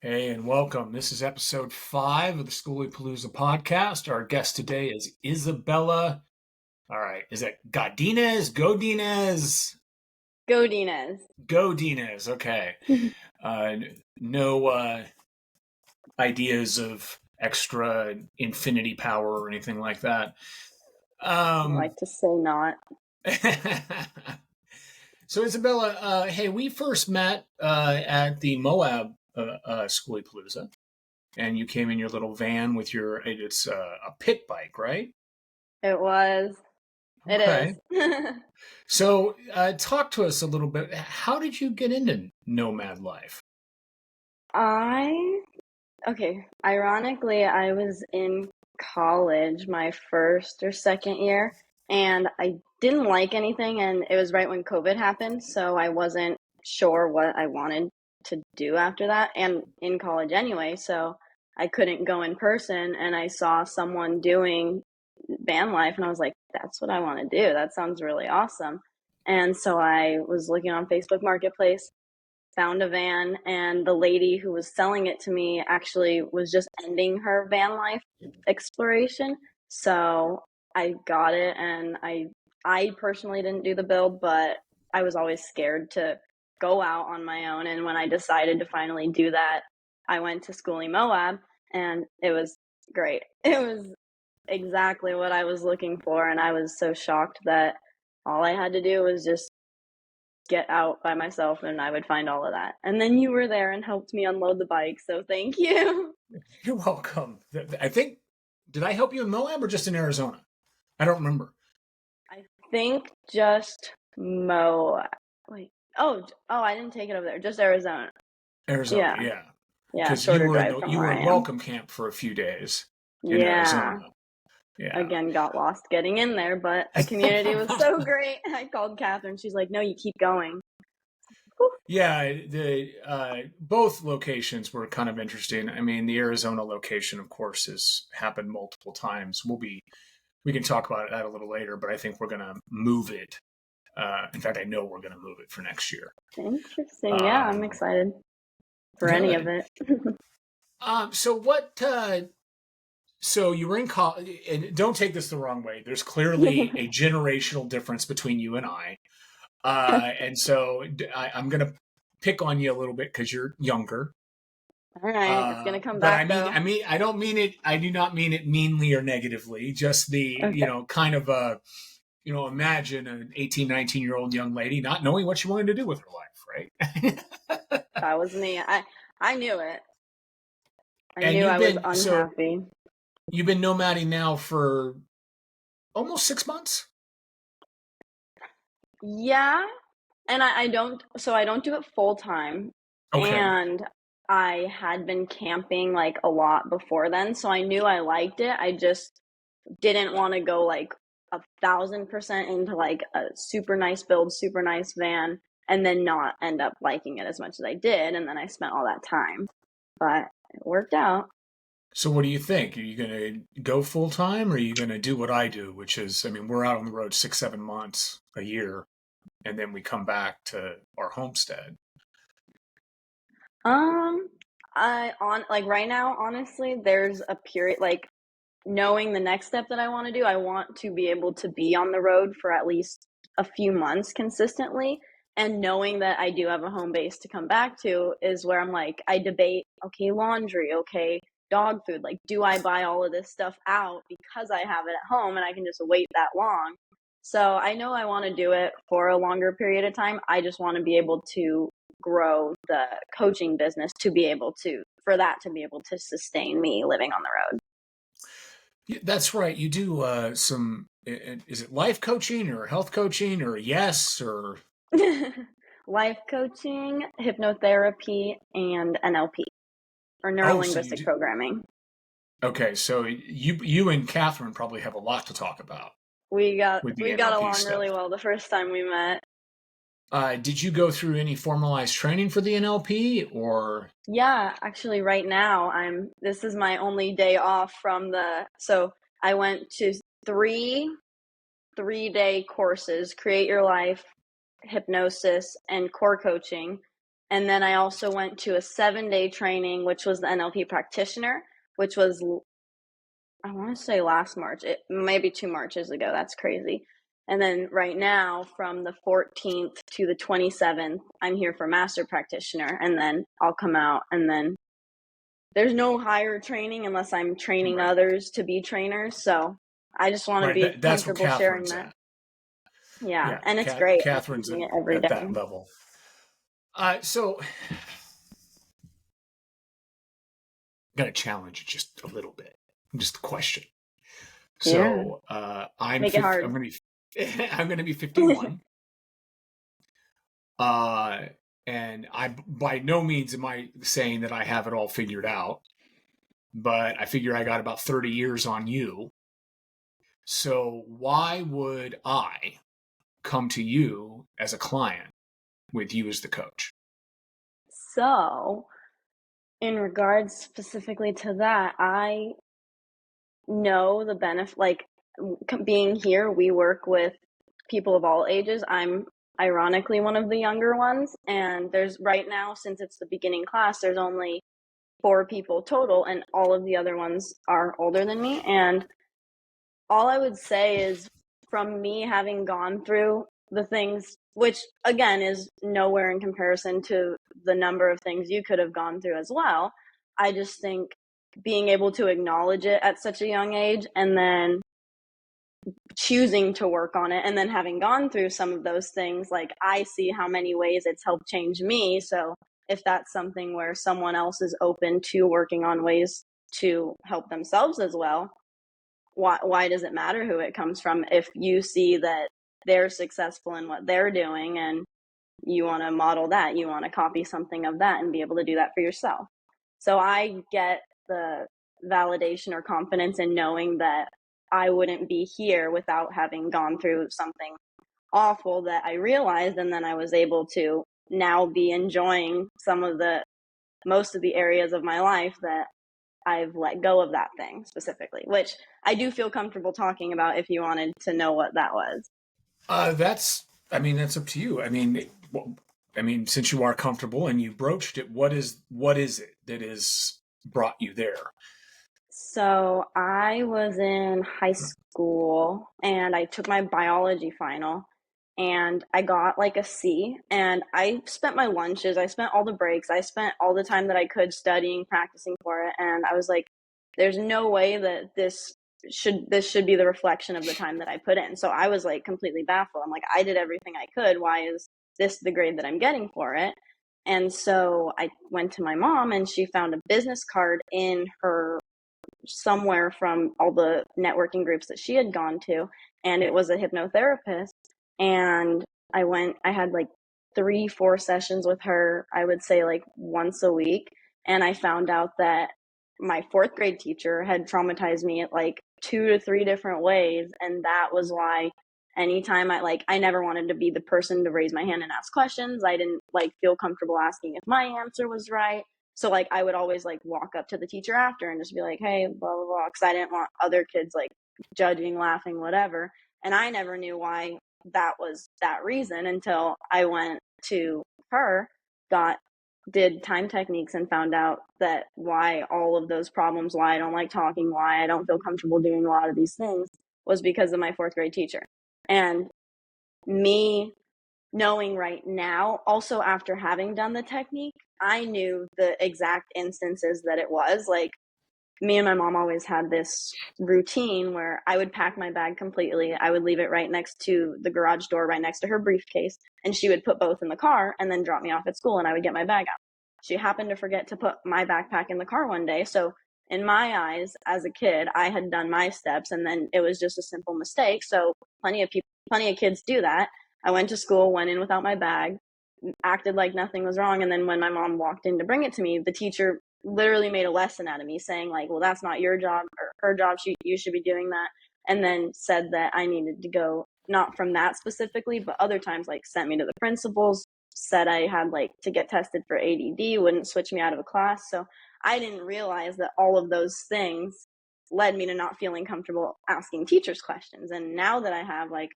Hey, and welcome. This is episode 5 of the Schoolie Palooza podcast. Our guest today is Isabella. All right, is it Godinez? Godinez? Godinez. Godinez. Okay. Uh, no ideas of extra infinity power or anything like that. I like to say not. So, Isabella, hey, we first met at the Moab Schoolie Palooza. And you came in your little van with it's a pit bike, right? It was. It Okay. is. So talk to us a little bit. How did you get into nomad life? I, okay, ironically, I was in college my first or second year, and I didn't like anything, and it was right when COVID happened, so I wasn't sure what I wanted to do after that, and in college anyway, so I couldn't go in person, and I saw someone doing van life, and I was like, that's what I want to do. That sounds really awesome. And so I was looking on Facebook Marketplace, found a van, and the lady who was selling it to me actually was just ending her van life exploration. So I got it, and I personally didn't do the build, but I was always scared to go out on my own. And when I decided to finally do that, I went to Schoolie Moab, and it was great. It was exactly what I was looking for, and I was so shocked that all I had to do was just get out by myself and I would find all of that. And then you were there and helped me unload the bike, so thank you. You're welcome. I think, did I help you in Moab or just in Arizona? I don't remember. I think just wait. Oh, I didn't take it over there. Just Arizona. Arizona, Yeah. yeah. Yeah, Because you shorter were drive from you where were I in am. welcome camp for a few days in Yeah. Arizona. Yeah. Again, got lost getting in there, but the community was so great. I called Catherine. She's like, "No, you keep going." Yeah, the both locations were kind of interesting. I mean, the Arizona location, of course, has happened multiple times. We can talk about that a little later, but I think we're going to move it. In fact, I know we're going to move it for next year. Interesting. Yeah, I'm excited for any of Good. it. So what? So you were in college, and don't take this the wrong way. There's clearly a generational difference between you and I, and so I'm going to pick on you a little bit because you're younger. All right, it's gonna come But back though. I don't mean it. I do not mean it meanly or negatively. Just Okay. kind of imagine an 18, 19-year-old young lady not knowing what she wanted to do with her life, right? That was me. I knew it. I And knew I was unhappy. you've been nomading now for almost 6 months. Yeah, and I don't do it full time. Okay. And I had been camping like a lot before then, so I knew I liked it. I just didn't want to go like 1,000% into like a super nice build, super nice van, and then not end up liking it as much as I did. And then I spent all that time, but it worked out. So what do you think? Are you going to go full time, or are you going to do what I do, which is, I mean, we're out on the road 6, 7 months a year, and then we come back to our homestead. Um, I on like right now, honestly, there's a period like knowing the next step that I want to do. I want to be able to be on the road for at least a few months consistently. And knowing that I do have a home base to come back to is where I'm like, I debate, okay, laundry, okay, dog food. Like, do I buy all of this stuff out because I have it at home and I can just wait that long? So I know I want to do it for a longer period of time. I just want to be able to grow the coaching business to be able to, for that to be able to sustain me living on the road. Yeah, that's right. You do some, is it life coaching or health coaching or yes or? Life coaching, hypnotherapy, and NLP, or Oh, so you neuro-linguistic do. programming. Okay, so you and Catherine probably have a lot to talk about with the We got NLP along stuff. really well the first time we met. Did you go through any formalized training for the NLP or? Yeah, actually right now this is my only day off from so I went to three-day courses: Create Your Life, hypnosis, and core coaching. And then I also went to a 7-day training, which was the NLP practitioner, which was, I want to say last March. It maybe 2 Marches ago. That's crazy. And then right now, from the 14th to the 27th, I'm here for master practitioner, and then I'll come out. And then there's no higher training unless I'm training Right. others to be trainers. So I just want to Right. be That's where comfortable sharing Catherine's that. at. Yeah, Yeah. and it's great. I'm Catherine's using it every at day. that level. So I'm going to challenge you just a little bit. Just a question. Yeah, So I'm make it 50, hard. I'm going to be 51. Uh, and I by no means am I saying that I have it all figured out, but I figure I got about 30 years on you. So why would I come to you as a client with you as the coach? So, in regards specifically to that, I know the benefit, like being here, we work with people of all ages. I'm ironically one of the younger ones, and there's right now, since it's the beginning class, there's only 4 people total, and all of the other ones are older than me. And all I would say is, from me having gone through the things, which again is nowhere in comparison to the number of things you could have gone through as well, I just think being able to acknowledge it at such a young age, and then choosing to work on it, and then having gone through some of those things, like I see how many ways it's helped change me. So if that's something where someone else is open to working on ways to help themselves as well, why does it matter who it comes from if you see that they're successful in what they're doing, and you want to model that, you want to copy something of that and be able to do that for yourself. So I get the validation or confidence in knowing that I wouldn't be here without having gone through something awful that I realized, and then I was able to now be enjoying some of the most of the areas of my life that I've let go of that thing specifically, which I do feel comfortable talking about if you wanted to know what that was. That's up to you. Since you are comfortable and you broached it, what is it that has brought you there? So I was in high school and I took my biology final, and I got like a C, and I spent my lunches, I spent all the breaks, I spent all the time that I could studying, practicing for it, and I was like, there's no way that this should be the reflection of the time that I put in. So I was like completely baffled. I'm like, I did everything I could. Why is this the grade that I'm getting for it? And so I went to my mom, and she found a business card in her somewhere from all the networking groups that she had gone to, and it was a hypnotherapist. And I had like 3 4 sessions with her, I would say like once a week. And I found out that my fourth grade teacher had traumatized me at like 2 to 3 different ways, and that was why anytime I never wanted to be the person to raise my hand and ask questions. I didn't like feel comfortable asking if my answer was right. So like I would always like walk up to the teacher after and just be like, hey, blah blah blah, because I didn't want other kids like judging, laughing, whatever. And I never knew why that was that reason until I went to her, got did time techniques, and found out that why all of those problems, why I don't like talking, why I don't feel comfortable doing a lot of these things, was because of my fourth grade teacher. And me knowing right now, also after having done the technique, I knew the exact instances that it was. Like, me and my mom always had this routine where I would pack my bag completely. I would leave it right next to the garage door, right next to her briefcase, and she would put both in the car and then drop me off at school, and I would get my bag out. She happened to forget to put my backpack in the car one day. So, in my eyes, as a kid, I had done my steps, and then it was just a simple mistake. So, plenty of kids do that. I went to school, went in without my bag, acted like nothing was wrong. And then when my mom walked in to bring it to me, the teacher literally made a lesson out of me, saying like, well, that's not your job or her job. You should be doing that. And then said that I needed to go, not from that specifically, but other times, like sent me to the principals, said I had like to get tested for ADD, wouldn't switch me out of a class. So I didn't realize that all of those things led me to not feeling comfortable asking teachers questions. And now that I have, like,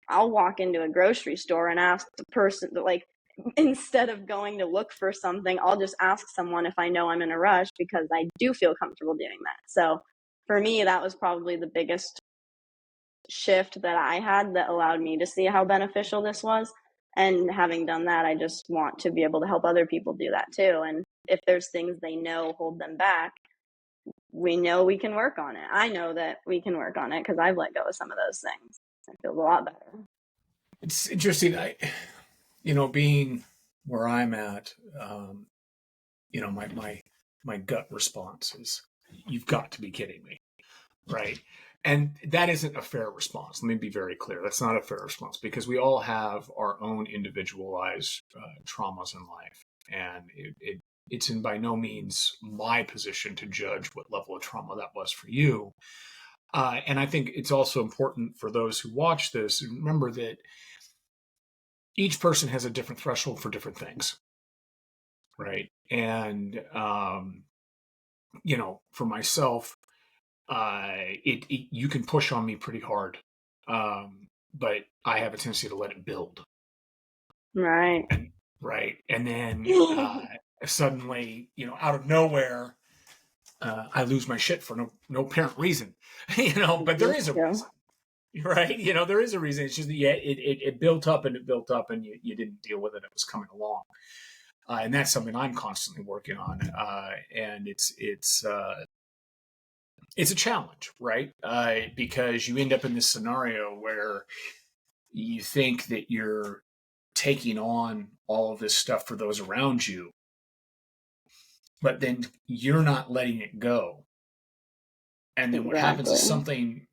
I'll walk into a grocery store and ask the person, like, instead of going to look for something, I'll just ask someone if I know I'm in a rush, because I do feel comfortable doing that. So for me, that was probably the biggest shift that I had that allowed me to see how beneficial this was. And having done that, I just want to be able to help other people do that too. And if there's things they know hold them back, we know we can work on it. I know that we can work on it because I've let go of some of those things. It feels a lot better. It's interesting. Being where I'm at, my gut response is, you've got to be kidding me, right? And that isn't a fair response. Let me be very clear. That's not a fair response, because we all have our own individualized traumas in life, and it's in by no means my position to judge what level of trauma that was for you. And I think it's also important for those who watch this, remember that each person has a different threshold for different things, right? And for myself, you can push on me pretty hard, but I have a tendency to let it build. Right. And then suddenly, out of nowhere, I lose my shit for no apparent reason, but there is a reason, right? There is a reason. It's just that, it built up and it built up, and you didn't deal with it. It was coming along. And that's something I'm constantly working on. And it's a challenge, right? Because you end up in this scenario where you think that you're taking on all of this stuff for those around you, but then you're not letting it go. And then what happens is something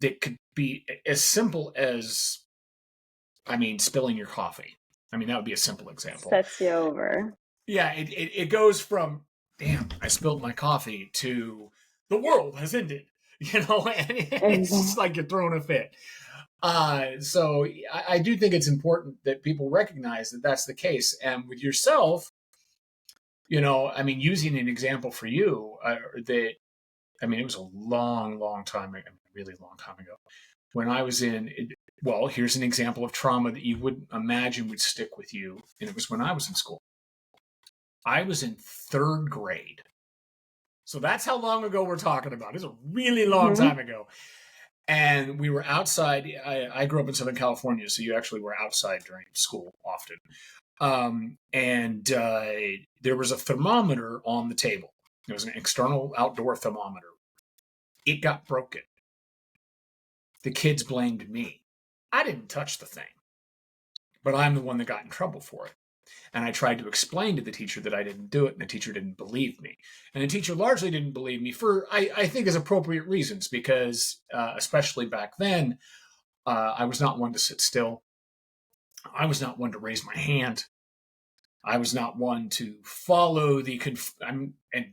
that could be as simple as, spilling your coffee. That would be a simple example. Sets you over. Yeah, it goes from, damn, I spilled my coffee, to the world has ended, and it's just like you're throwing a fit. So I do think it's important that people recognize that that's the case. And with yourself, using an example for you, it was a long, long time ago, really long time ago, when I was here's an example of trauma that you wouldn't imagine would stick with you. And it was when I was in school. I was in 3rd grade. So that's how long ago we're talking about. It's a really long time ago. And we were outside. I grew up in Southern California, so you actually were outside during school often. And there was a thermometer on the table. It was an external outdoor thermometer. It got broken. The kids blamed me. I didn't touch the thing, but I'm the one that got in trouble for it. And I tried to explain to the teacher that I didn't do it, and the teacher didn't believe me. And the teacher largely didn't believe me for, I think, as appropriate reasons, because especially back then, I was not one to sit still. I was not one to raise my hand. I was not one to follow and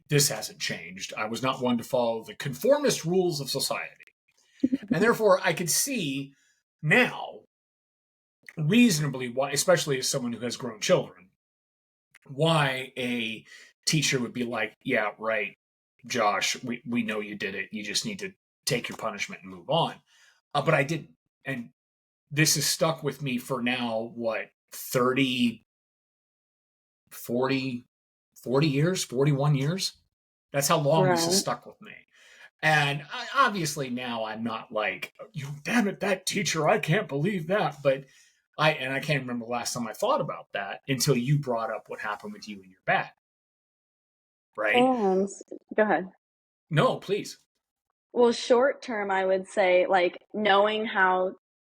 this hasn't changed. I was not one to follow the conformist rules of society. And therefore, I could see now reasonably why, especially as someone who has grown children, why a teacher would be like, yeah, right, Josh, we know you did it. You just need to take your punishment and move on. But I didn't. And this has stuck with me for now, 30, 40 years, 41 years? That's how long this has stuck with me. And obviously now I'm not like, damn it, that teacher, I can't believe that. But I can't remember the last time I thought about that until you brought up what happened with you and your bat. Right? And go ahead. No, please. Well, short term, I would say, knowing how,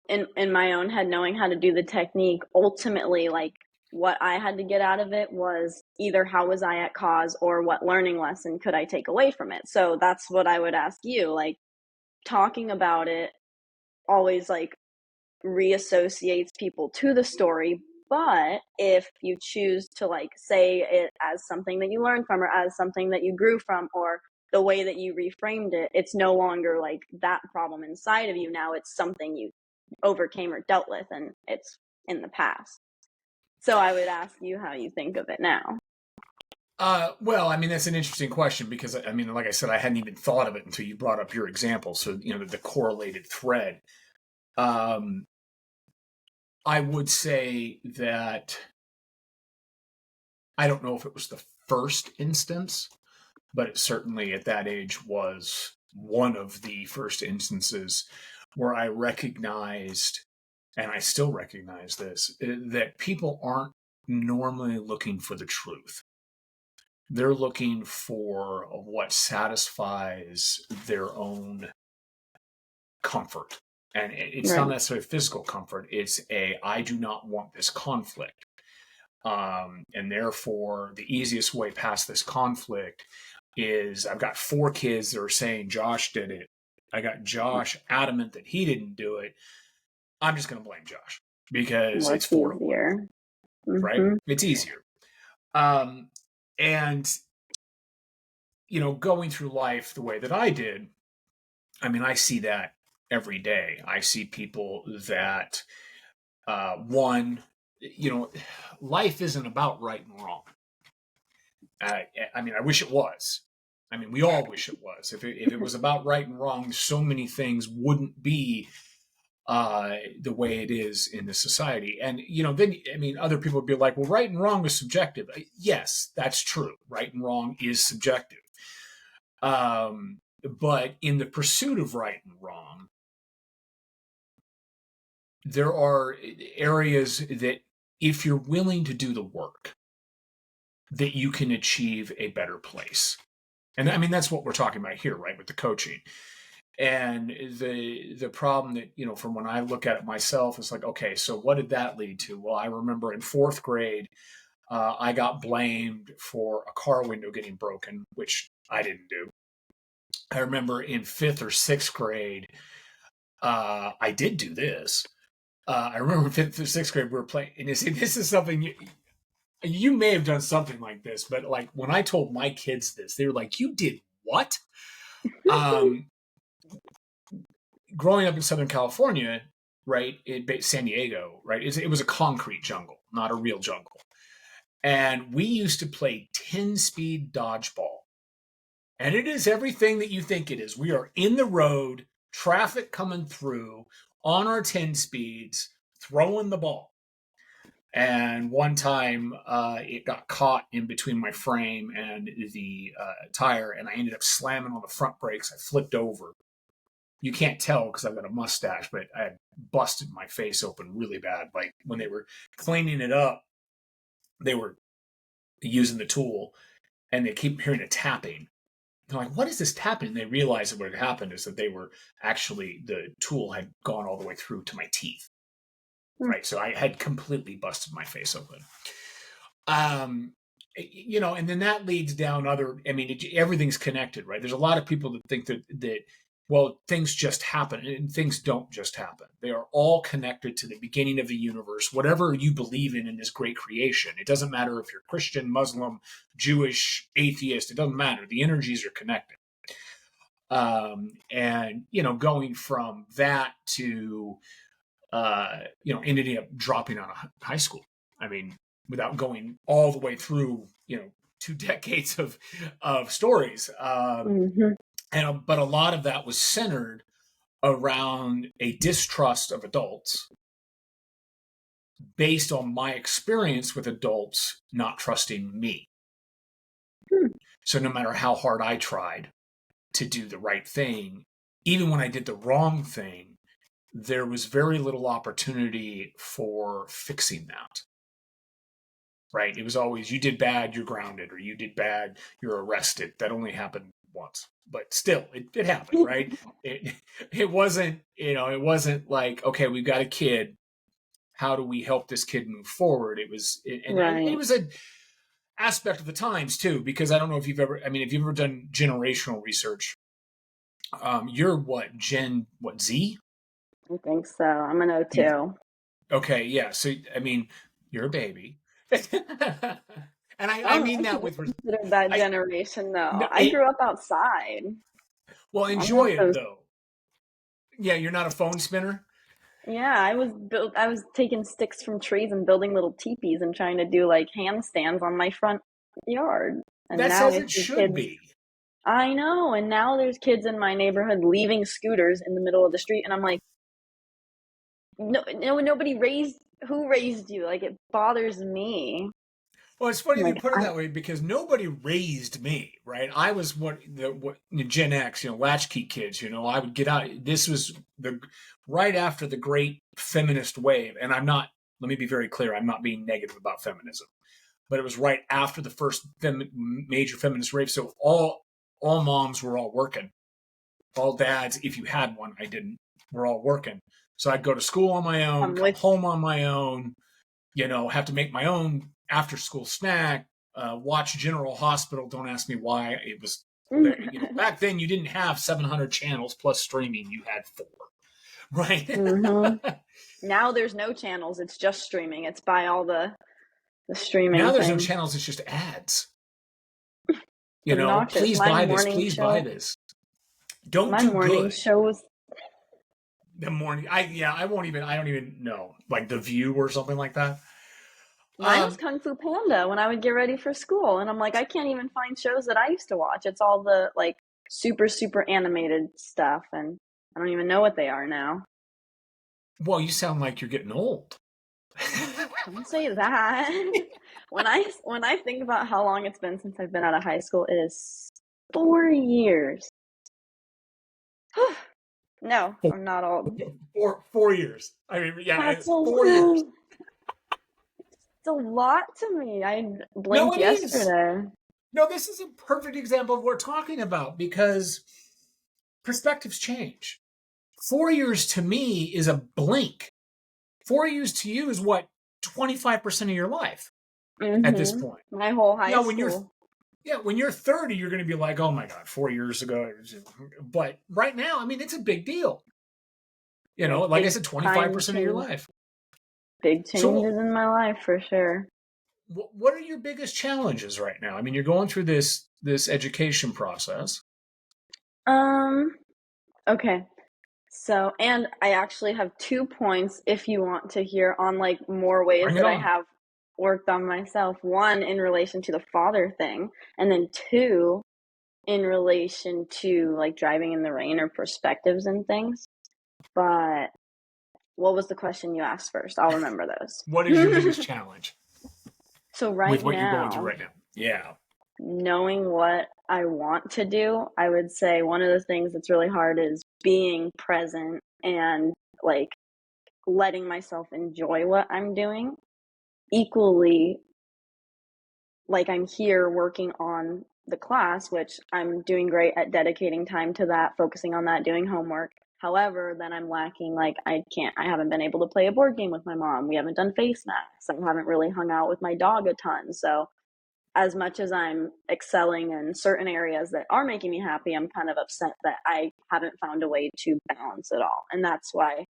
in my own head, knowing how to do the technique, ultimately, what I had to get out of it was either how was I at cause, or what learning lesson could I take away from it. So that's what I would ask you. Talking about it always reassociates people to the story. But if you choose to say it as something that you learned from, or as something that you grew from, or the way that you reframed it, it's no longer that problem inside of you. Now it's something you overcame or dealt with, and it's in the past. So I would ask you how you think of it now. Well, that's an interesting question, because like I said, I hadn't even thought of it until you brought up your example. So, the correlated thread. I would say that I don't know if it was the first instance, but it certainly at that age was one of the first instances where I recognized, and I still recognize this, that people aren't normally looking for the truth. They're looking for what satisfies their own comfort. And it's not Right. necessarily physical comfort, it's I do not want this conflict. And therefore, the easiest way past this conflict is I've got 4 kids that are saying Josh did it. I got Josh adamant that he didn't do it. I'm just going to blame Josh because it's What's 4-1, easier? right? Mm-hmm. It's easier. Um, and, going through life the way that I did, I mean, I see that every day. I see people that, one, life isn't about right and wrong. I mean, I wish it was. I mean, we all wish it was. If it was about right and wrong, so many things wouldn't be the way it is in the society. And then I mean, other people would be like, "Well, right and wrong is subjective." Yes, that's true. Right and wrong is subjective. But in the pursuit of right and wrong, there are areas that, if you're willing to do the work, that you can achieve a better place. And I mean, that's what we're talking about here, right? With the coaching. And the problem that, from when I look at it myself, is like, okay, so what did that lead to? Well, I remember in 4th grade, I got blamed for a car window getting broken, which I didn't do. I remember in 5th or 6th grade, I did do this. I remember in 5th or 6th grade, we were playing, and you see, this is something you may have done something like this, but like when I told my kids this, they were like, "You did what?" Um, Growing up in Southern California, right, San Diego, right, it was a concrete jungle, not a real jungle. And we used to play 10-speed dodgeball. And it is everything that you think it is. We are in the road, traffic coming through, on our 10 speeds, throwing the ball. And one time, it got caught in between my frame and the tire, and I ended up slamming on the front brakes. I flipped over. You can't tell because I've got a mustache, but I had busted my face open really bad. Like when they were cleaning it up, they were using the tool, and they keep hearing a tapping. They're like, "What is this tapping?" And they realized that what had happened is that the tool had gone all the way through to my teeth. Right. So I had completely busted my face open. Um, and then that leads down I mean, everything's connected, right? There's a lot of people that think that, well, things just happen, and things don't just happen. They are all connected to the beginning of the universe, whatever you believe in this great creation. It doesn't matter if you're Christian, Muslim, Jewish, atheist, it doesn't matter. The energies are connected. And, going from that to, ended up dropping out of high school. I mean, without going all the way through, 2 decades of stories. Mm-hmm. But a lot of that was centered around a distrust of adults based on my experience with adults not trusting me. So no matter how hard I tried to do the right thing, even when I did the wrong thing, there was very little opportunity for fixing that. Right? It was always, you did bad, you're grounded, or you did bad, you're arrested. That only happened once, but still, it happened, right? It it wasn't, it wasn't like, okay, we've got a kid. How do we help this kid move forward? And it Right. was an aspect of the times too, because I don't know if if you've ever done generational research. You're what, Z? I think so. I'm an You O2. Okay, yeah. So I mean, you're a baby, and I I'm mean that actually with considered that I generation though. no, I grew up outside. well, I'm enjoy not it so. though. Yeah, you're not a phone spinner. Yeah, I was taking sticks from trees and building little teepees and trying to do like handstands on my front yard. And That's now as I it see should kids. be. I know, and now there's kids in my neighborhood leaving scooters in the middle of the street, and I'm like, no, no, nobody raised who raised you? Like, it bothers me. Well, it's funny you Like, put it that way because nobody raised me, right? I was what Gen X, latchkey kids. I would get out. This was the right after the great feminist wave, and I'm not. Let me be very clear. I'm not being negative about feminism, but it was right after the first major feminist wave. So all moms were all working. All dads, if you had one, I didn't. Were all working. So I'd go to school on my own, I'm come with home on my own, have to make my own after school snack, watch General Hospital. Don't ask me why. It was, back then you didn't have 700 channels plus streaming. You had four, right? hmm Now there's no channels. It's just streaming. It's by all the streaming Now there's no things. channels. It's just ads. It's obnoxious. Please buy this. Please buy this. Don't My do morning good. show was The morning. I won't even. I don't even know. Like The View or something like that. Mine was Kung Fu Panda when I would get ready for school, and I'm like, I can't even find shows that I used to watch. It's all the like super super animated stuff, and I don't even know what they are now. Well, you sound like you're getting old. Don't say that. When I think about how long it's been since I've been out of high school, it is 4 years. No, Four, I'm not old. 4 years. I mean, yeah, That's it's 4 years. it's a lot to me. I No, blinked it is. yesterday. No, this is a perfect example of what we're talking about because perspectives change. 4 years to me is a blink. 4 years to you is what 25% of your life at this point. My whole high Now, when you're school. when you're 30, you're going to be like, oh my god, 4 years ago. But right now, I mean, it's a big deal. Yeah, Like I big said, time 25% of your change. life. Big So, changes in my life for sure. what are your biggest challenges right now? I mean, you're going through this education process. Um, okay. So, and I actually have 2 points if you want to hear on like more ways Bring it that I on. have worked on myself. One in relation to the father thing, and then two in relation to like driving in the rain or perspectives and things. But what was the question you asked first? I'll remember What is your those. biggest challenge So with right what you're going through now, right now? Yeah. knowing what I want to do, I would say one of the things that's really hard is being present and like letting myself enjoy what I'm doing equally. Like, I'm here working on the class, which I'm doing great at dedicating time to that, focusing on that, doing homework. However, then I'm lacking, like, I haven't been able to play a board game with my mom. We haven't done face masks. I haven't really hung out with my dog a ton. So, as much as I'm excelling in certain areas that are making me happy, I'm kind of upset that I haven't found a way to balance it all. And that's why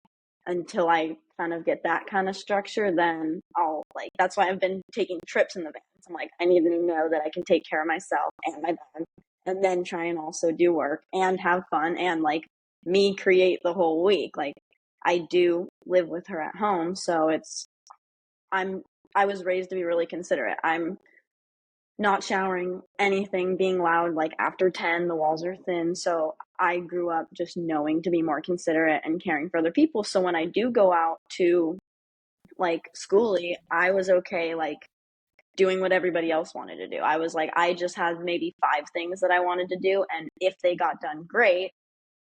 until I kind of get that kind of structure, then I'll like, that's why I've been taking trips in the van. I'm like, I need to know that I can take care of myself and my dog and then try and also do work and have fun and like me create the whole week. Like, I do live with her at home. So I'm, I was raised to be really considerate. I'm not showering, anything, being loud, like after 10, the walls are thin. So I grew up just knowing to be more considerate and caring for other people. So when I do go out to like schooly, I was okay, like doing what everybody else wanted to do. I was like, I just had maybe 5 things that I wanted to do. And if they got done, great.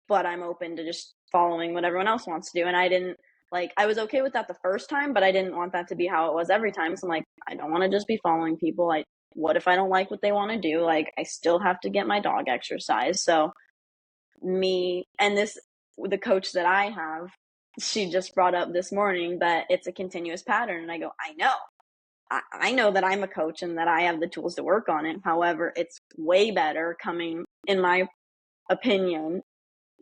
But I'm open to just following what everyone else wants to do. And I didn't like, I was okay with that the first time, but I didn't want that to be how it was every time. So I'm like, I don't want to just be following people. What if I don't like what they want to do? Like, I still have to get my dog exercise. So me and the coach that I have, she just brought up this morning that it's a continuous pattern. And I go, I know. I know that I'm a coach and that I have the tools to work on it. However, it's way better coming, in my opinion,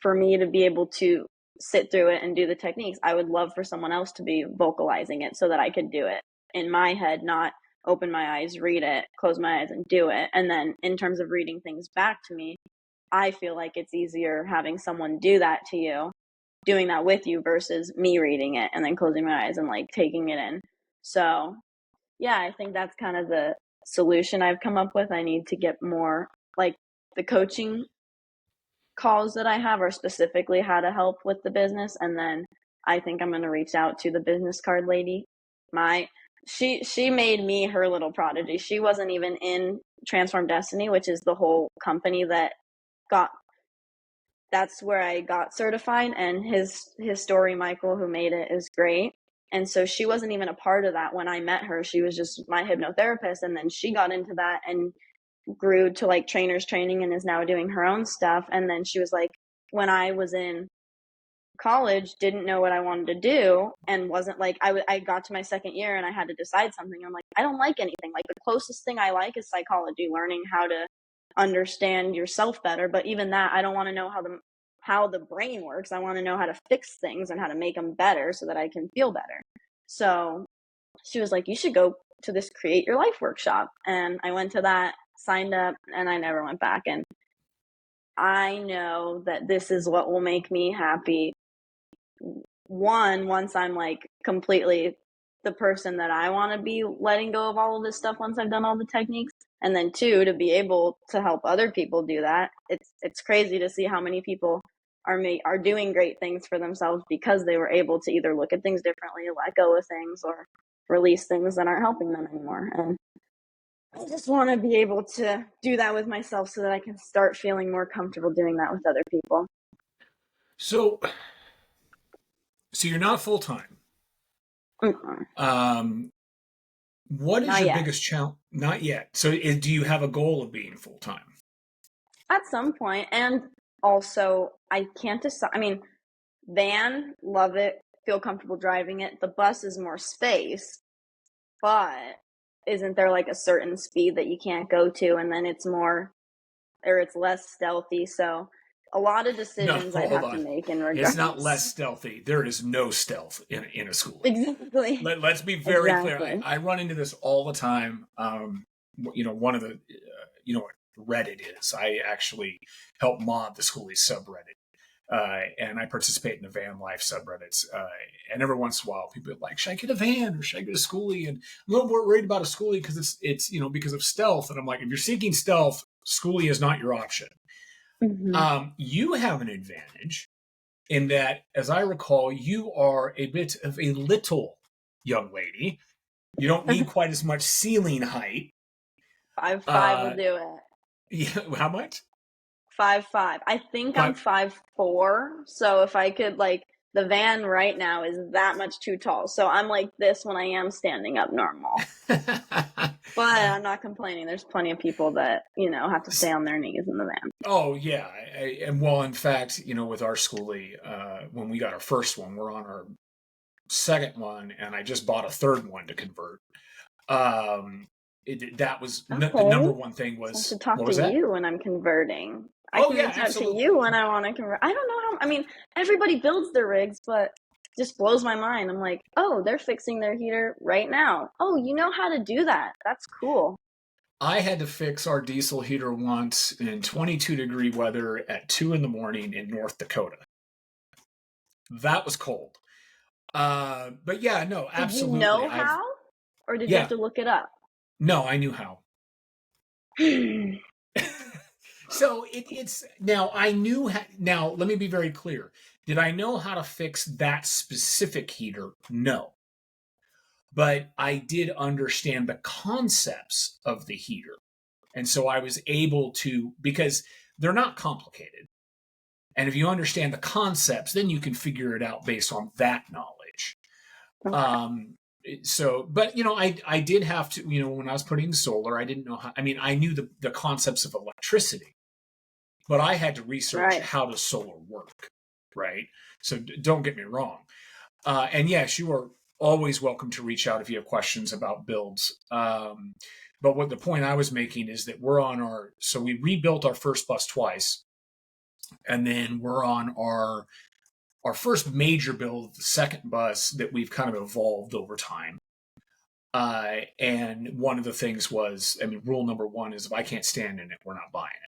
for me to be able to sit through it and do the techniques. I would love for someone else to be vocalizing it so that I could do it in my head, not open my eyes, read it, close my eyes and do it. And then in terms of reading things back to me, I feel like it's easier having someone do that to you, doing that with you versus me reading it and then closing my eyes and like taking it in. So, yeah, I think that's kind of the solution I've come up with. I need to get more like the coaching calls that I have are specifically how to help with the business. And then I think I'm going to reach out to the business card lady my she made me her little prodigy. She wasn't even in Transform Destiny, which is the whole company got that's where I got certified, and his story, Michael, who made it, is great. And so she wasn't even a part of that when I met her. She was just my hypnotherapist, and then she got into that and grew to like trainers training and is now doing her own stuff. And then she was like, when I was in college, didn't know what I wanted to do, and wasn't like I got to my second year and I had to decide something. I'm like, I don't like anything. Like the closest thing I like is psychology, learning how to understand yourself better. But even that, I don't want to know how the brain works. I want to know how to fix things and how to make them better so that I can feel better. So she was like, you should go to this Create Your Life workshop. And I went to that, signed up, and I never went back. And I know that this is what will make me happy. One, once I'm like completely the person that I want to be, letting go of all of this stuff once I've done all the techniques. And then two, to be able to help other people do that. It's crazy to see how many people are doing great things for themselves because they were able to either look at things differently, let go of things, or release things that aren't helping them anymore. And I just want to be able to do that with myself so that I can start feeling more comfortable doing that with other people. So, so you're not full time. Mm-mm. Um, what is Not your yet. biggest challenge? Not yet. So, do you have a goal of being full time? At some point, and also I can't decide. I mean, van, love it, feel comfortable driving it. The bus is more space, but isn't there like a certain speed that you can't go to, and then it's more, or it's less stealthy? So a lot of No, decisions I'd hold have to on. make in It's not regards. less stealthy. There is no stealth in a schoolie. Exactly. Let's be very clear. Exactly. I run into this all the time. One of the, what Reddit is. I actually help mod the schoolie subreddit. And I participate in the van life subreddits. And every once in a while, people are like, "Should I get a van or should I get a schoolie?" And I'm a little more worried about a schoolie because it's because of stealth. And I'm like, if you're seeking stealth, schoolie is not your option. Mm-hmm. You have an advantage in that, as I recall, you are a bit of a little young lady. You don't need quite as much ceiling height. 5'5" will Uh, do it. yeah, how much? 5'5". I think I'm Five. 5'4". So if I could like, the van right now is that much too tall. So I'm like this when I am standing up normal. But I'm not complaining. There's plenty of people that, have to stay on their knees in the van. Oh yeah, and well, in fact, with our schoolie, when we got our first one, we're on our second one, and I just bought a third one to convert. That was the Okay. number one thing So I was should talk what to was that? you when I'm converting. I Oh can yeah, reach out to absolutely. you when I want to convert. I don't know I mean, everybody builds their rigs, but it just blows my mind. I'm like, oh, they're fixing their heater right now. Oh, you know how to do that. That's cool. I had to fix our diesel heater once in 22-degree weather at 2 in the morning in North Dakota. That was cold. But yeah, no, Did you absolutely. know how? Or did you have Yeah, to look it up? no, I knew how. So it's now I knew now let me be very clear. Did I know how to fix that specific heater? No. But I did understand the concepts of the heater. And so I was able to, because they're not complicated. And if you understand the concepts, then you can figure it out based on that knowledge. Okay. Um, but I did have to, when I was putting solar, I didn't know how, I mean, I knew the concepts of electricity, but I had to research Right. how does solar work, right? So don't get me wrong. And yes, you are always welcome to reach out if you have questions about builds. But what the point I was making is that so we rebuilt our first bus twice, and then we're on our first major build, the second bus that we've kind of evolved over time. And one of the things was, I mean, rule number one is if I can't stand in it, we're not buying it.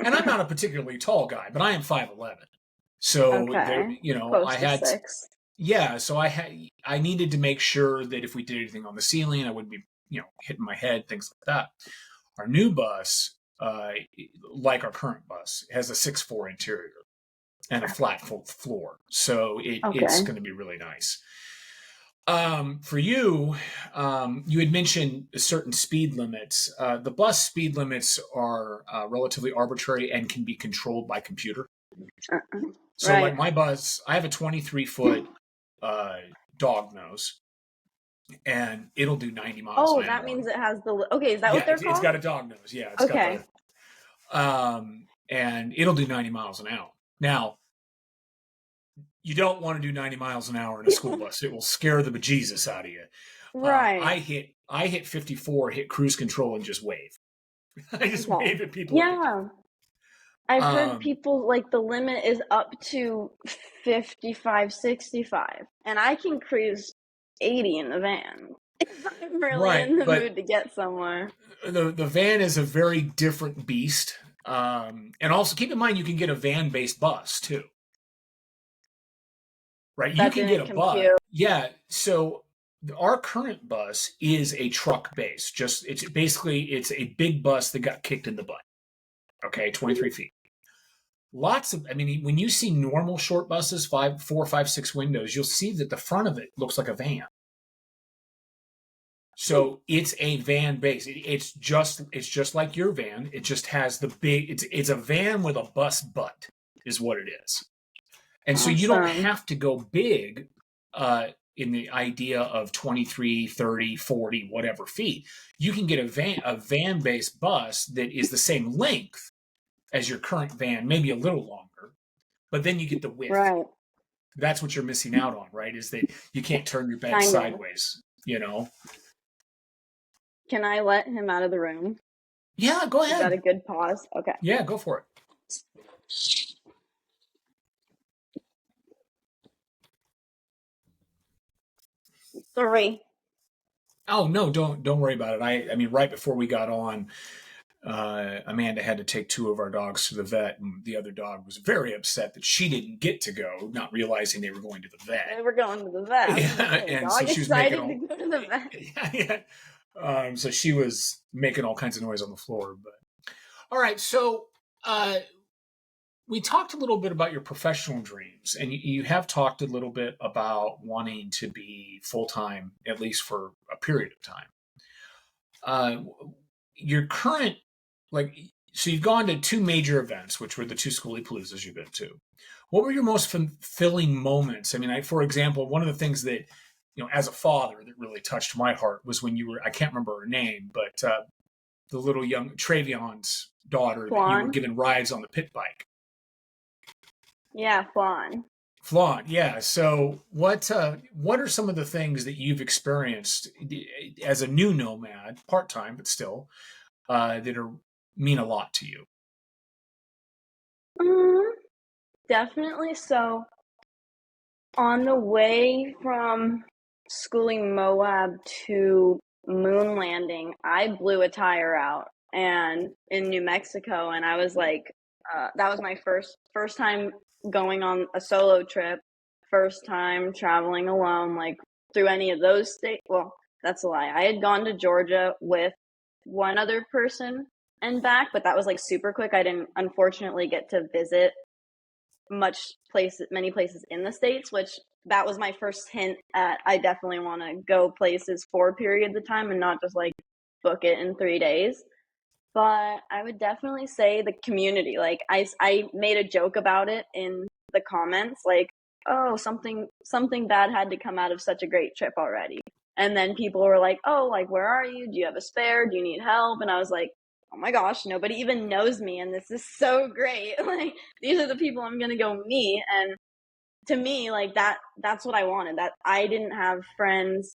And I'm not a particularly tall guy, but I am 5'11". So there, Okay. Close I to had, 6. yeah, so I needed to make sure that if we did anything on the ceiling, I wouldn't be, hitting my head, things like that. Our new bus, like our current bus, has a 6'4" interior and a flat floor. So it's Okay. going to be really nice. For you, you had mentioned certain speed limits. The bus speed limits are relatively arbitrary and can be controlled by computer. So, like Right. my bus, I have a 23-foot uh, dog nose, and it'll do 90 miles Oh, an that hour. means it has the. Okay, is that Yeah, what they're it's called? got a dog nose. Yeah, it's got Okay. the and it'll do 90 miles an hour. Now, you don't want to do 90 miles an hour in a school bus. It will scare the bejesus out of you. Right. I hit 54, hit cruise control, and just wave. I just Okay. wave at people at the Yeah. I've heard um, people like the limit is up to 55, 65, and I can cruise 80 in the van if I'm really right, in the but mood to get somewhere. the van is a very different beast. And also keep in mind you can get a van based bus too, right? You That can get didn't a bus. compute. Yeah. So our current bus is a truck base. Just it's basically it's a big bus that got kicked in the butt. Okay, 23 feet. Lots of, I mean, when you see normal short buses, five, four, five, six windows, you'll see that the front of it looks like a van. So it's a van base. It's just like your van. It just has the big. It's a van with a bus butt, is what it is. And so you don't Awesome. have to go big in the idea of 23, 30, 40, whatever feet. You can get a van based bus that is the same length as your current van, maybe a little longer, but then you get the width. Right. That's what you're missing out on, right? Is that you can't turn your bed Kind of. sideways, you know? Can I let him out of the room? Yeah, go Is that a ahead. good pause? Okay. Yeah, go for it. Three. Oh no, don't worry about it. I mean, right before we got on, Amanda had to take two of our dogs to the vet, and the other dog was very upset that she didn't get to go, not realizing they were going to the vet. They were going to the vet. I was like, Yeah, okay, and so dog she was making excited to all, go to the vet. yeah, yeah. So she was making all kinds of noise on the floor. But all right, so uh, we talked a little bit about your professional dreams, and you have talked a little bit about wanting to be full time, at least for a period of time. Uh, your current, like, so you've gone to two major events, which were the two Schoolie Paloozas you've been to. What were your most fulfilling moments? I mean, for example, one of the things that, as a father, that really touched my heart was when you were, I can't remember her name, but the little young Travion's daughter that you were Flan? given rides on the pit bike. Yeah, flan. Flan, yeah. So what are some of the things that you've experienced as a new nomad, part time but still, that are mean a lot to you? Mm, definitely. So, on the way from schooling Moab to moon landing, I blew a tire out and in New Mexico, and I was like, that was my first time going on a solo trip, first time traveling alone, like through any of those states. Well, that's a lie. I had gone to Georgia with one other person and back, but that was like super quick. I didn't unfortunately get to visit many places in the States, which that was my first hint at I definitely want to go places for periods of time and not just like book it in 3 days. But I would definitely say the community. Like I made a joke about it in the comments, like, oh, something bad had to come out of such a great trip already. And then people were like, oh, like, where are you? Do you have a spare? Do you need help? And I was like, oh my gosh, nobody even knows me, and this is so great. Like, these are the people I'm gonna go meet. And to me, like, that's what I wanted. That I didn't have friends.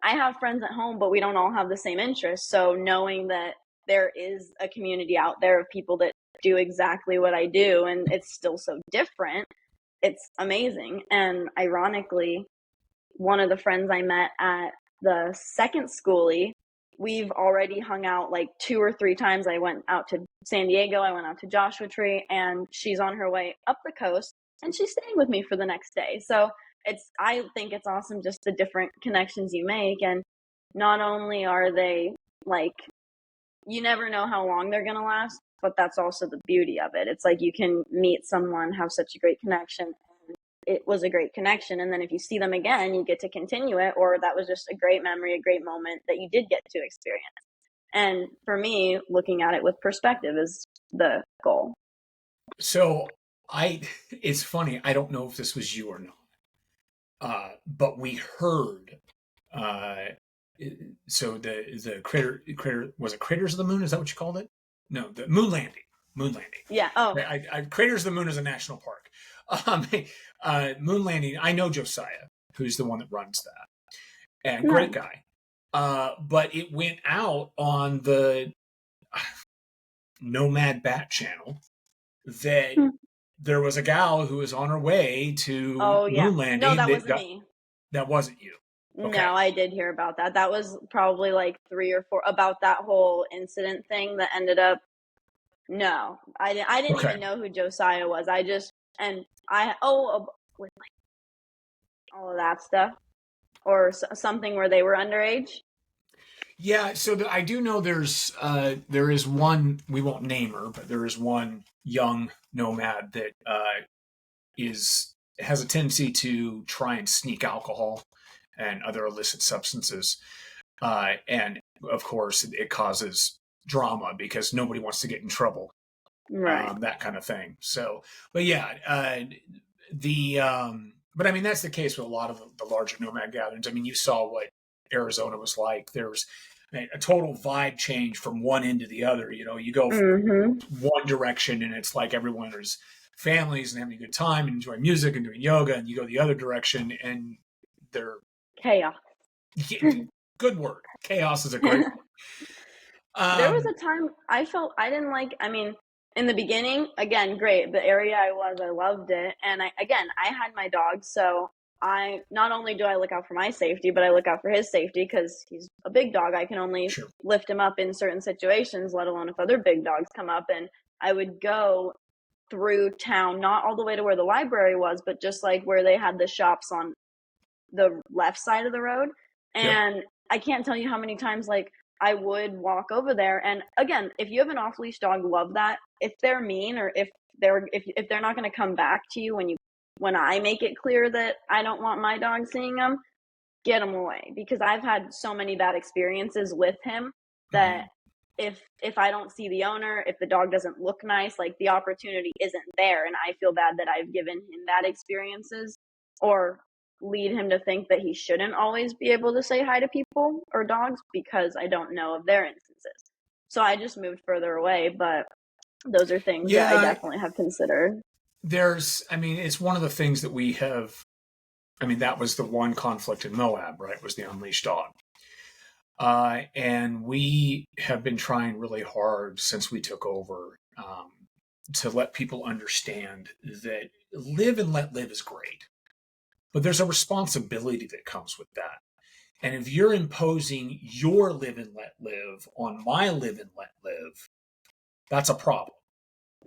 I have friends at home, but we don't all have the same interests. So knowing that there is a community out there of people that do exactly what I do, and it's still so different, it's amazing. And ironically, one of the friends I met at the second schoolie, we've already hung out like 2 or 3 times. I went out to San Diego, I went out to Joshua Tree, and she's on her way up the coast and she's staying with me for the next day. So I think it's awesome just the different connections you make. And not only are they like, you never know how long they're going to last, but that's also the beauty of it. It's like you can meet someone, have such a great connection, it was a great connection. And then if you see them again, you get to continue it, or that was just a great memory, a great moment that you did get to experience. And for me, looking at it with perspective is the goal. So it's funny. I don't know if this was you or not, but we heard. Uh, so the critter was it Craters of the Moon? Is that what you called it? No, the moon landing. Moon landing. Yeah. Oh, Craters of the Moon is a national park. Um, moon landing. I know Josiah, who's the one that runs that, and great nice. guy. But it went out on the Nomad Bat channel that Hmm. there was a gal who was on her way to Oh, yeah. moon No, landing that that wasn't got me. that wasn't you. Okay. No, I did hear about that. That was probably like 3 or 4 about that whole incident thing that ended up. No, I didn't Okay. even know who Josiah was. I just and with like all of that stuff or something where they were underage. Yeah, so I do know there is one, we won't name her, but there is one young nomad that is has a tendency to try and sneak alcohol and other illicit substances, and of course it causes drama because nobody wants to get in trouble, Right. that kind of thing. So, but yeah, the but I mean that's the case with a lot of the larger nomad gatherings. I mean, you saw what Arizona was like. There was a total vibe change from one end to the other. You know, you go Mm-hmm. one direction and it's like everyone is families and having a good time and enjoying music and doing yoga, and you go the other direction and they're Chaos. good word. Chaos is a great word. There was Um, a time I felt I didn't like, I mean, in the beginning, again, great. The area I loved it. And I had my dog. So I, not only do I look out for my safety, but I look out for his safety because he's a big dog. I can only sure. lift him up in certain situations, let alone if other big dogs come up. And I would go through town, not all the way to where the library was, but just like where they had the shops on the left side of the road. Yep. And I can't tell you how many times like I would walk over there. And again, if you have an off leash dog, love that. If they're mean or if they're not going to come back to you when I make it clear that I don't want my dog seeing them, get him away, because I've had so many bad experiences with him that Mm-hmm. if I don't see the owner, if the dog doesn't look nice, like the opportunity isn't there, and I feel bad that I've given him bad experiences or lead him to think that he shouldn't always be able to say hi to people or dogs because I don't know of their instances. So I just moved further away, but those are things that I Yeah, definitely have considered. I mean, it's one of the things that we have. I mean, that was the one conflict in Moab, right? Was the unleashed dog. And we have been trying really hard since we took over, to let people understand that live and let live is great, but there's a responsibility that comes with that. And if you're imposing your live and let live on my live and let live, that's a problem.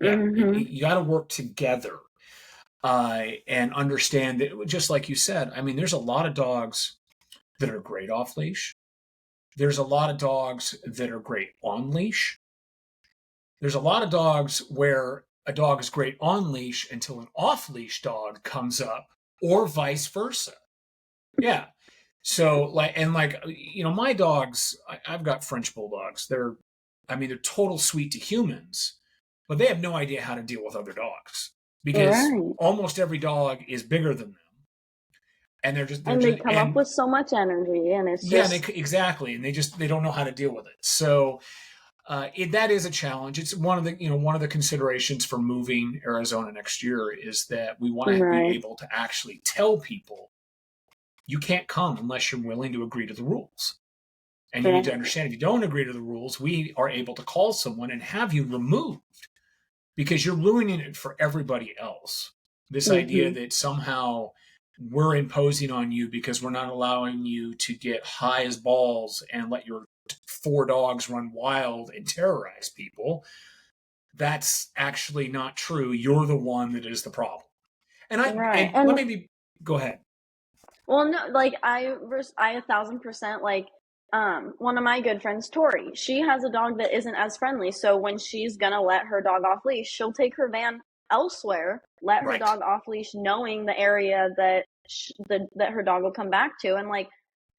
Yeah, Mm-hmm. you got to work together, and understand that, just like you said, I mean, there's a lot of dogs that are great off leash. There's a lot of dogs that are great on leash. There's a lot of dogs where a dog is great on leash until an off leash dog comes up, or vice versa. Yeah. So my dogs, I've got French bulldogs. I mean, they're total sweet to humans, but they have no idea how to deal with other dogs because Right. almost every dog is bigger than them, and they're And they just come up and with so much energy, and it's yeah, just exactly, and they don't know how to deal with it. So that is a challenge. It's one of the considerations for moving Arizona next year is that we want to be right. able to actually tell people you can't come unless you're willing to agree to the rules. And you need to Right. understand if you don't agree to the rules, we are able to call someone and have you removed because you're ruining it for everybody else. This idea Mm-hmm. that somehow we're imposing on you because we're not allowing you to get high as balls and let your four dogs run wild and terrorize people. That's actually not true. You're the one that is the problem. Right. And let And me go ahead. well, no, like I 1,000% like one of my good friends, Tori. She has a dog that isn't as friendly, so when she's gonna let her dog off leash, she'll take her van elsewhere, let her Right. dog off leash, knowing the area that that her dog will come back to. And like,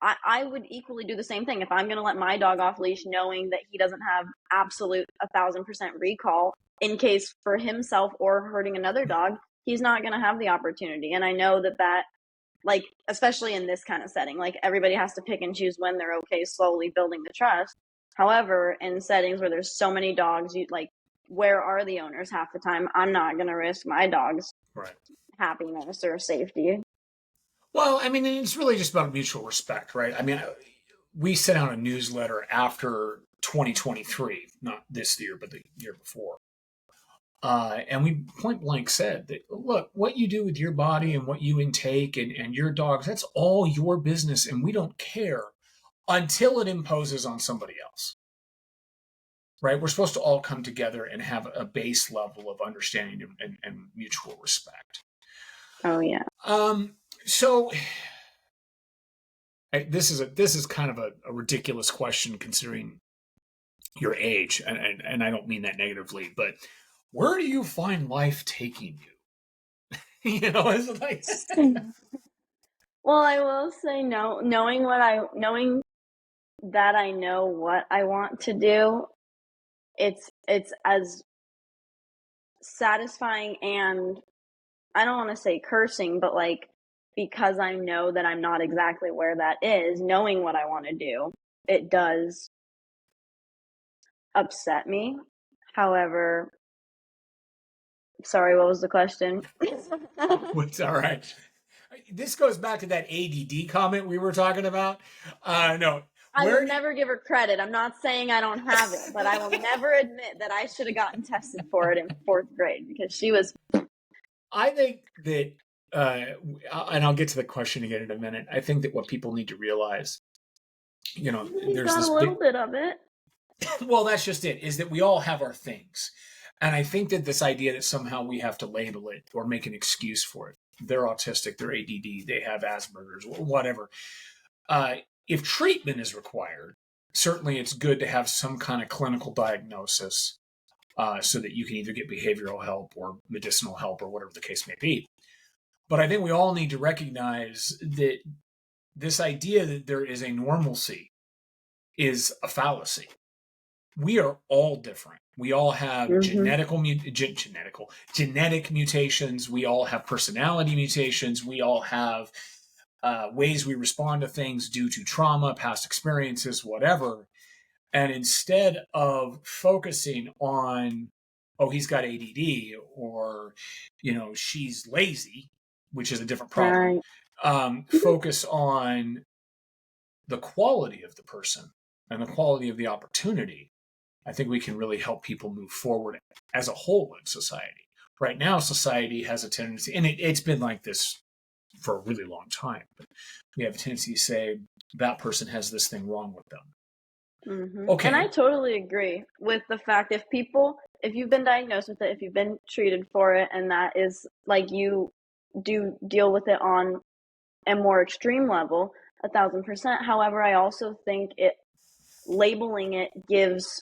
I would equally do the same thing if I'm going to let my dog off leash, knowing that he doesn't have absolute 1,000% recall in case for himself or hurting another dog, he's not going to have the opportunity. And I know that like, especially in this kind of setting, like everybody has to pick and choose when they're okay, slowly building the trust. However, in settings where there's so many dogs, you like, where are the owners half the time? I'm not going to risk my dog's Right. happiness or safety. Well, I mean, it's really just about mutual respect, right? I mean, we sent out a newsletter after 2023, not this year, but the year before. And we point blank said that, look, what you do with your body and what you intake and your dogs, that's all your business. And we don't care until it imposes on somebody else, right? We're supposed to all come together and have a base level of understanding and mutual respect. Oh, yeah. So this is kind of a ridiculous question considering your age, and I don't mean that negatively, but where do you find life taking you? You know, it's like Well, I will say no, knowing that I know what I want to do, it's as satisfying, and I don't want to say cursing, but like, because I know that I'm not exactly where that is, knowing what I want to do, it does upset me. However, sorry, what was the question? it's all right. This goes back to that ADD comment we were talking about. No, I will where do never give her credit. I'm not saying I don't have it, but I will never admit that I should have gotten tested for it in fourth grade because she was. I think that, and I'll get to the question again in a minute. I think that what people need to realize, you know, You there's got this a little big, bit of it. well, that's just it, is that we all have our things. And I think that this idea that somehow we have to label it or make an excuse for it, they're autistic, they're ADD, they have Asperger's, or whatever. Uh, if treatment is required, certainly it's good to have some kind of clinical diagnosis so that you can either get behavioral help or medicinal help or whatever the case may be. But I think we all need to recognize that this idea that there is a normalcy is a fallacy. We are all different. We all have Mm-hmm. genetic mutations. We all have personality mutations. We all have ways we respond to things due to trauma, past experiences, whatever. And instead of focusing on, oh, he's got ADD, or, you know, she's lazy, which is a different problem, Right. focus on the quality of the person and the quality of the opportunity. I think we can really help people move forward as a whole in society. Right now, society has a tendency, and it's been like this for a really long time, but we have a tendency to say that person has this thing wrong with them. Mm-hmm. And I Okay, totally agree with the fact if you've been diagnosed with it, if you've been treated for it, and that is like you do deal with it on a more extreme level, 1,000%. However, I also think labeling it gives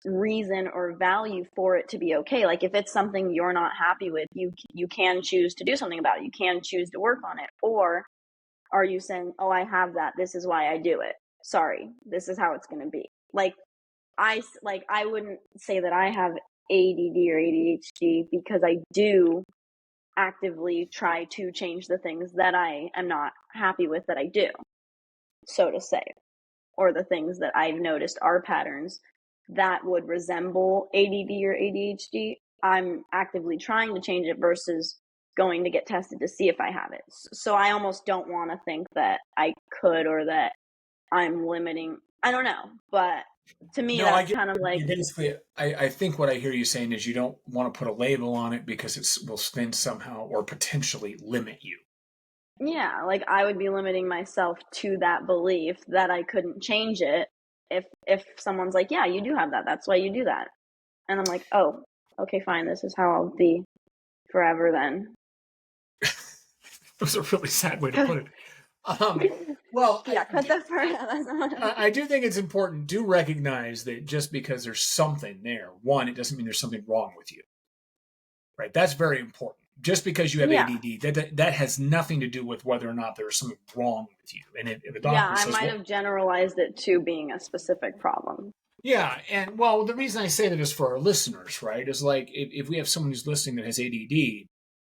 reason or value for it to be okay. Like if it's something you're not happy with, you can choose to do something about it. You can choose to work on it. Or are you saying, "Oh, I have that. This is why I do it. Sorry. This is how it's going to be." I wouldn't say that I have ADD or ADHD because I do actively try to change the things that I am not happy with that I do, so to say, or the things that I've noticed are patterns that would resemble ADD or ADHD. I'm actively trying to change it versus going to get tested to see if I have it. So I almost don't want to think that I could or that I'm limiting. I don't know, but to me, no, I that's get kind of like, you. Basically, I think what I hear you saying is you don't want to put a label on it because it will then somehow or potentially limit you. yeah, like I would be limiting myself to that belief that I couldn't change it if someone's like, "Yeah, you do have that. That's why you do that." And I'm like, "Oh, okay, fine. This is how I'll be forever then." It was a really sad way to put it. Well, Yeah, cut that part out. I do think it's important to recognize that just because there's something there, one, it doesn't mean there's something wrong with you. right? That's very important. Just because you have Yeah. ADD, that has nothing to do with whether or not there's something wrong with you. And if a Yeah, doctor I says, might well, have generalized it to being a specific problem. yeah, and well, the reason I say that is for our listeners, right? Is like if we have someone who's listening that has ADD,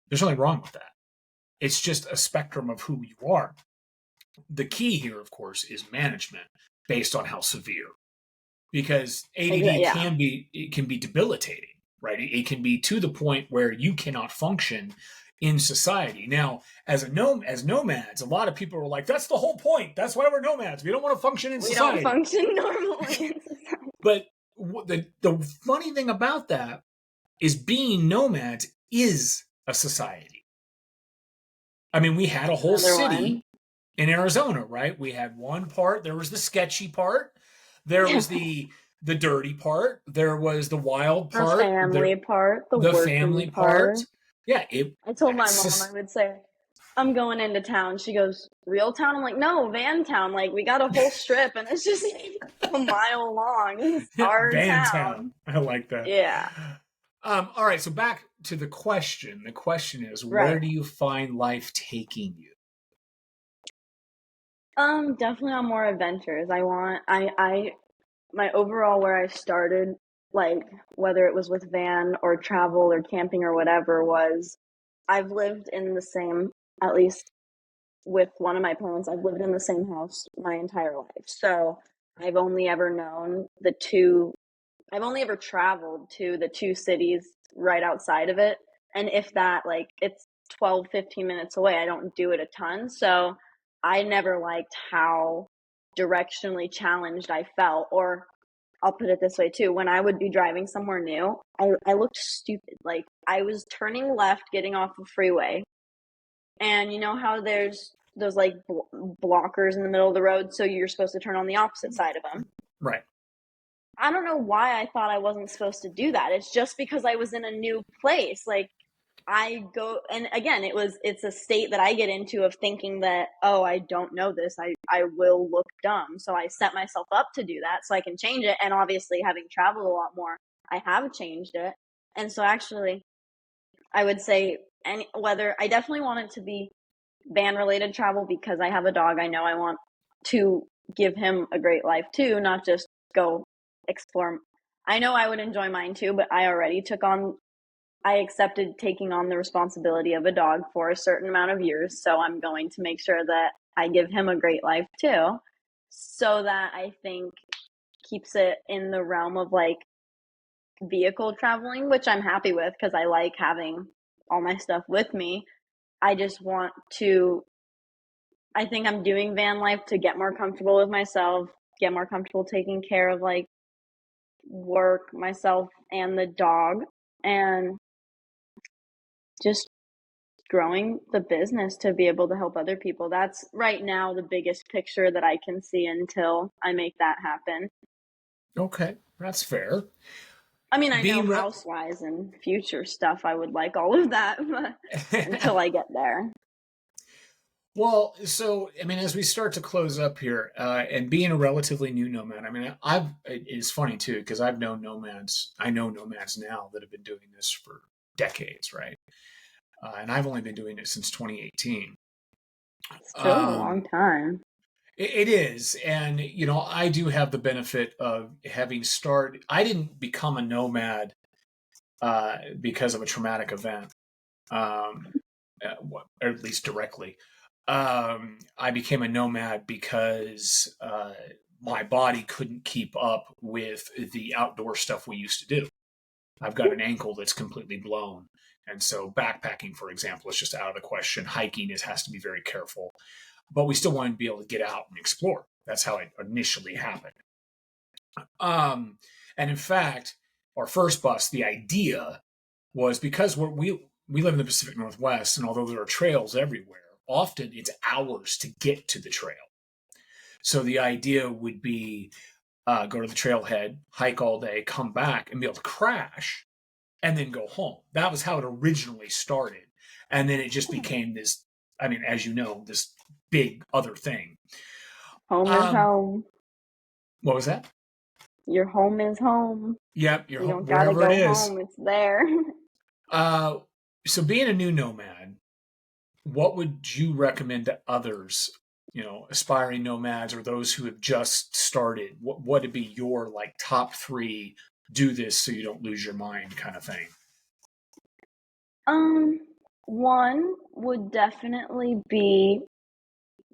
there's nothing wrong with that. It's just a spectrum of who you are. The key here, of course, is management based on how severe, because ADD Yeah. can be debilitating, right? It can be to the point where you cannot function in society. Now, as nomads, a lot of people are like, "That's the whole point. That's why we're nomads. We don't want to function in We don't society." function normally in society. But the funny thing about that is being nomads is a society. I mean, we had a whole Another city one. in Arizona, right? We had one part. There was the sketchy part. There was the dirty part. There was the wild The part. family part, the The working family part. part. Yeah, I told my mom, that's I would say, I'm going into town. She goes, real town? I'm like, no, van town. Like, we got a whole strip and it's just a mile long. This is our Van town. town. I like that. Yeah. All right, so back to the question. The question is, where Right. do you find life taking you? Definitely on more adventures. My overall where I started, like, whether it was with van or travel or camping or whatever, was I've lived in the same, at least with one of my parents, I've lived in the same house my entire life. So I've only ever known I've only ever traveled to the two cities right outside of it. And if that, like, it's 12, 15 minutes away, I don't do it a ton. So I never liked how directionally challenged I felt. Or I'll put it this way too, when I would be driving somewhere new, I looked stupid. Like, I was turning left, getting off the freeway, and you know how there's those like blockers in the middle of the road, so you're supposed to turn on the opposite side of them. Right. I don't know why I thought I wasn't supposed to do that. It's just because I was in a new place. Like, I go, and again, it's a state that I get into of thinking that, oh, I don't know this. I will look dumb. So I set myself up to do that so I can change it. And obviously, having traveled a lot more, I have changed it. And so actually, I would say whether I definitely want it to be van related travel because I have a dog. I know I want to give him a great life too, not just go explore. I know I would enjoy mine too, but I accepted taking on the responsibility of a dog for a certain amount of years. So I'm going to make sure that I give him a great life too. So that I think keeps it in the realm of like vehicle traveling, which I'm happy with because I like having all my stuff with me. I just want to, I think I'm doing van life to get more comfortable with myself, get more comfortable taking care of like work, myself, and the dog, and just growing the business to be able to help other people. That's right now the biggest picture that I can see until I make that happen. Okay, that's fair. I mean, I know Being re- house wise and future stuff, I would like all of that, but until I get there. Well, so I mean, as we start to close up here, and being a relatively new nomad, I mean, it's funny too because I've known nomads. I know nomads now that have been doing this for decades, right? And I've only been doing it since 2018. Still a long Um, time. it is, and you know, I do have the benefit of having started. I didn't become a nomad because of a traumatic event, um, or at least directly. I became a nomad because my body couldn't keep up with the outdoor stuff we used to do. I've got an ankle that's completely blown. And so backpacking, for example, is just out of the question. Hiking has to be very careful. But we still want to be able to get out and explore. That's how it initially happened. Um, and in fact, our first bus, the idea was because we live in the Pacific Northwest, and although there are trails everywhere, often it's hours to get to the trail. So the idea would be go to the trailhead, hike all day, come back, and be able to crash, and then go home. That was how it originally started, and then it just became this. I mean, as you know, this big other thing. Home is Um, home. what was that? Your home is home. Yep, you're You home, don't gotta wherever it go is. home, it's there. Uh, so being a new nomad, what would you recommend to others, aspiring nomads or those who have just started? What would be your like top three? Do this so you don't lose your mind, kind of thing. Um, One would definitely be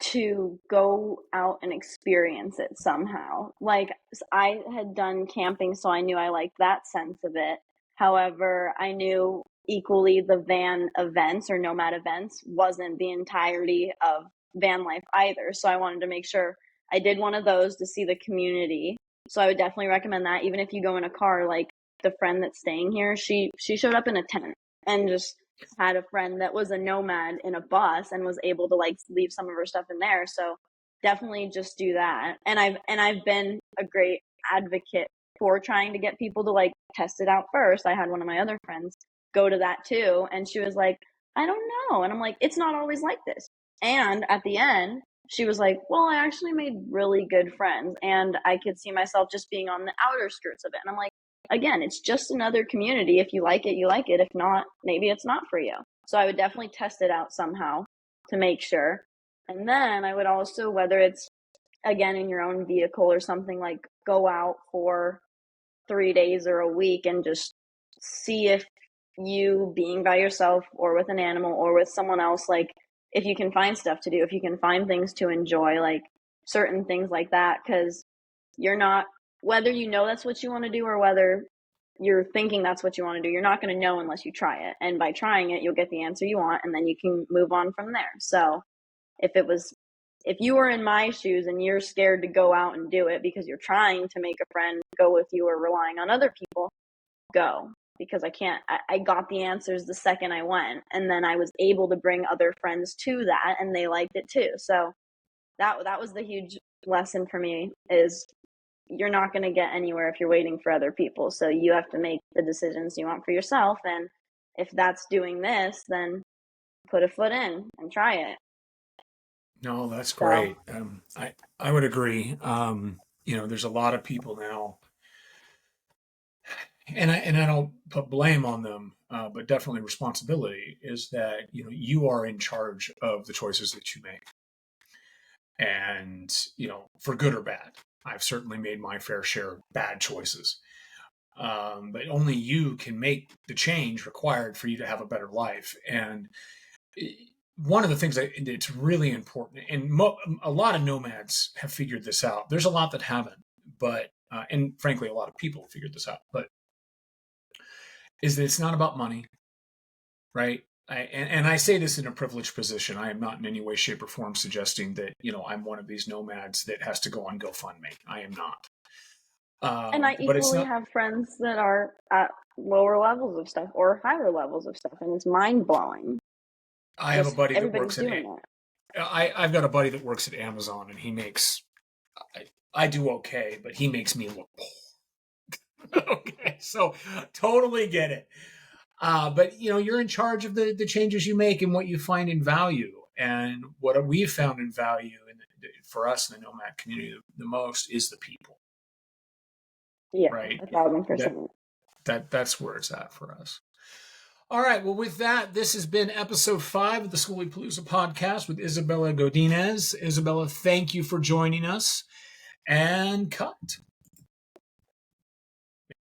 to go out and experience it somehow. Like I had done camping, so I knew I liked that sense of it. However, I knew equally the van events or nomad events wasn't the entirety of van life either. So I wanted to make sure I did one of those to see the community. So I would definitely recommend that. Even if you go in a car, like the friend that's staying here, she showed up in a tent and just had a friend that was a nomad in a bus and was able to like leave some of her stuff in there. So definitely just do that. And I've been a great advocate for trying to get people to like test it out first. I had one of my other friends go to that too, and she was like, I don't know. And I'm like, it's not always like this. And at the end, she was like, well, I actually made really good friends and I could see myself just being on the outer skirts of it. And I'm like, again, it's just another community. If you like it, you like it. If not, maybe it's not for you. So I would definitely test it out somehow to make sure. And then I would also, whether it's again in your own vehicle or something, like go out for 3 days or a week and just see if you being by yourself or with an animal or with someone else, like if you can find stuff to do, if you can find things to enjoy, like certain things like that, because you're not, whether you know that's what you want to do or whether you're thinking that's what you want to do, you're not going to know unless you try it. And by trying it, you'll get the answer you want and then you can move on from there. So if it was, if you were in my shoes and you're scared to go out and do it because you're trying to make a friend go with you or relying on other people, go. Because I got the answers the second I went. And then I was able to bring other friends to that and they liked it too. So that was the huge lesson for me is you're not going to get anywhere if you're waiting for other people. So you have to make the decisions you want for yourself. And if that's doing this, then put a foot in and try it. No, that's So, great. I would agree. There's a lot of people now, and I don't put blame on them, but definitely responsibility is that you are in charge of the choices that you make, and for good or bad. I've certainly made my fair share of bad choices, but only you can make the change required for you to have a better life. And one of the things that it's really important, and a lot of nomads have figured this out. There's a lot that haven't, but and frankly, a lot of people have figured this out. But is that it's not about money, right? And I say this in a privileged position. I am not in any way, shape, or form suggesting that I'm one of these nomads that has to go on GoFundMe. I am not. and I But it's equally not. have friends that are at lower levels of stuff or higher levels of stuff, and it's mind blowing. I have a Just buddy that everybody's works at. doing it. I've got a buddy that works at Amazon, and he makes. I do okay, but he makes me look poor. Okay, so totally get it. But you're in charge of the changes you make and what you find in value. And what we've found in value, for us in the nomad community, the most is the people, Yeah, right? 1,000%. That's where it's at for us. All right. Well, with that, this has been episode 5 of the Schoolie Palooza podcast with Isabella Godinez. Isabella, thank you for joining us. And cut.